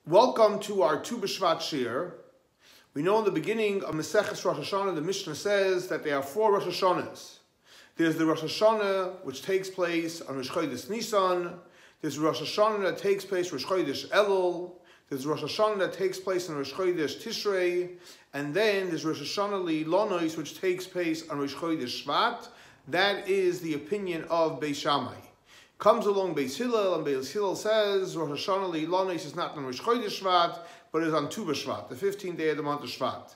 Welcome to our Tu B'Shvat Shir. We know in the beginning of Maseches Rosh Hashanah, the Mishnah says that there are 4 Rosh Hashanahs. There's the Rosh Hashanah which takes place on Rosh Chodesh Nisan. There's Rosh Hashanah that takes place Rosh Chodesh Elul. There's Rosh Hashanah that takes place on Rosh Chodesh Tishrei. And then there's Rosh Hashanah Li'Lonos which takes place on Rosh Chodesh Shvat. That is the opinion of Beis Shammai. Comes along Beis Hillel, and Beis Hillel says Rosh Hashanah Li'Lonos is not on Rosh Chodesh Shvat, but is on Tu B'Shvat, the 15th day of the month of Shvat.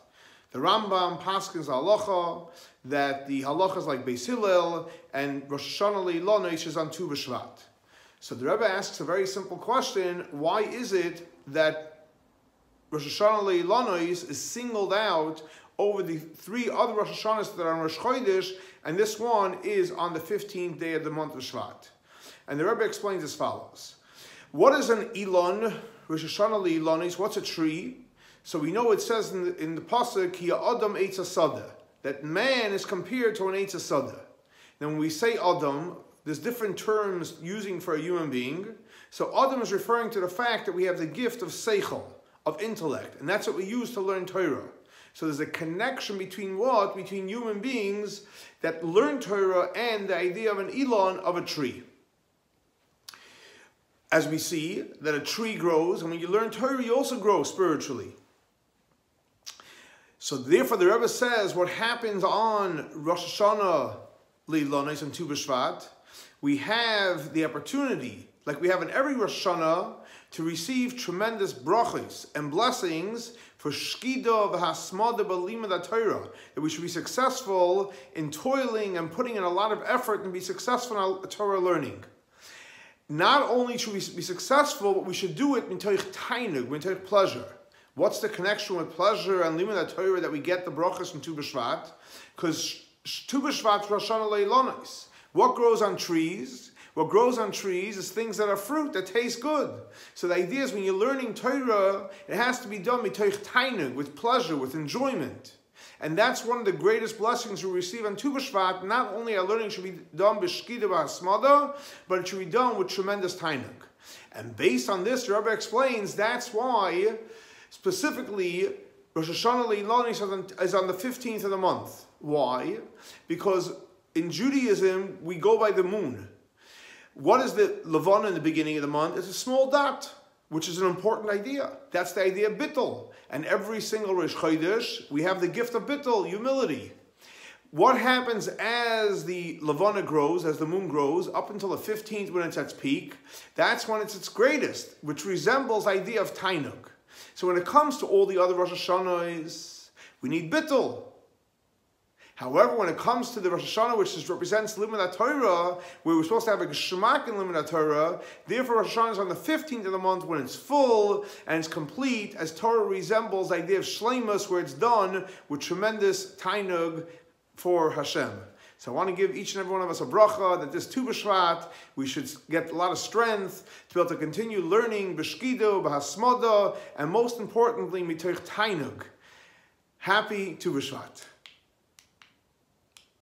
The Rambam paskins halacha that the halacha is like Beis Hillel, and Rosh Hashanah Li'Lonos is on Tu B'Shvat. So the Rebbe asks a very simple question: why is it that Rosh Hashanah Li'Lonos is singled out over the 3 other Rosh Hashanahs that are on Rosh Chodesh, and this one is on the 15th day of the month of Shvat? And the Rebbe explains as follows. What is an Elon, Rosh Hashanah Li'Lonos? What's a tree? So we know it says in the Pasuk, Ki Adam Eitz HaSadeh, that man is compared to an Eitz HaSadeh. Now when we say Adam, there's different terms using for a human being. So Adam is referring to the fact that we have the gift of Seichel, of intellect, and that's what we use to learn Torah. So there's a connection between what? Between human beings that learn Torah and the idea of an Elon, of a tree. As we see that a tree grows, and when you learn Torah, you also grow spiritually. So therefore the Rebbe says what happens on Rosh Hashanah Li'Lonos and Tu B'Shvat, we have the opportunity, like we have in every Rosh Hashanah, to receive tremendous brachos and blessings for Shkida v'Hasmada b'Limud Torah, that we should be successful in toiling and putting in a lot of effort and be successful in our Torah learning. Not only should we be successful, but we should do it mitoich Tanug, mitoich pleasure. What's the connection with pleasure and limud Torah that we get the brachos from Tu B'Shvat? Because Tu B'Shvat Rosh Hashanah Li'Lonos. What grows on trees? What grows on trees is things that are fruit, that taste good. So the idea is when you're learning Torah, it has to be done mitoich Tanug, with pleasure, with enjoyment. And that's one of the greatest blessings we receive on Tu B'Shvat. Not only our learning should be done b'shkida v'hasmada, but it should be done with tremendous Tanug. And based on this, the Rebbe explains that's why, specifically, Rosh Hashanah Li'Lonos is on the 15th of the month. Why? Because in Judaism, we go by the moon. What is the Levana in the beginning of the month? It's a small dot, which is an important idea. That's the idea of bittul. And every single Rosh Chodesh, we have the gift of bittul, humility. What happens as the Levana grows, as the moon grows, up until the 15th when it's at its peak? That's when it's its greatest, which resembles the idea of Tanug. So when it comes to all the other Rosh Hashanahs, we need bittul. However, when it comes to the Rosh Hashanah, which represents Limud Torah, where we're supposed to have a Geshmak in Limud Torah, therefore Rosh Hashanah is on the 15th of the month when it's full and it's complete, as Torah resembles the idea of Shleimus, where it's done with tremendous Tanug for Hashem. So I want to give each and every one of us a bracha that this Tu B'Shvat, we should get a lot of strength to be able to continue learning b'shkidah, b'hasmada, and most importantly, mitoich Tanug. Happy Tu B'Shvat.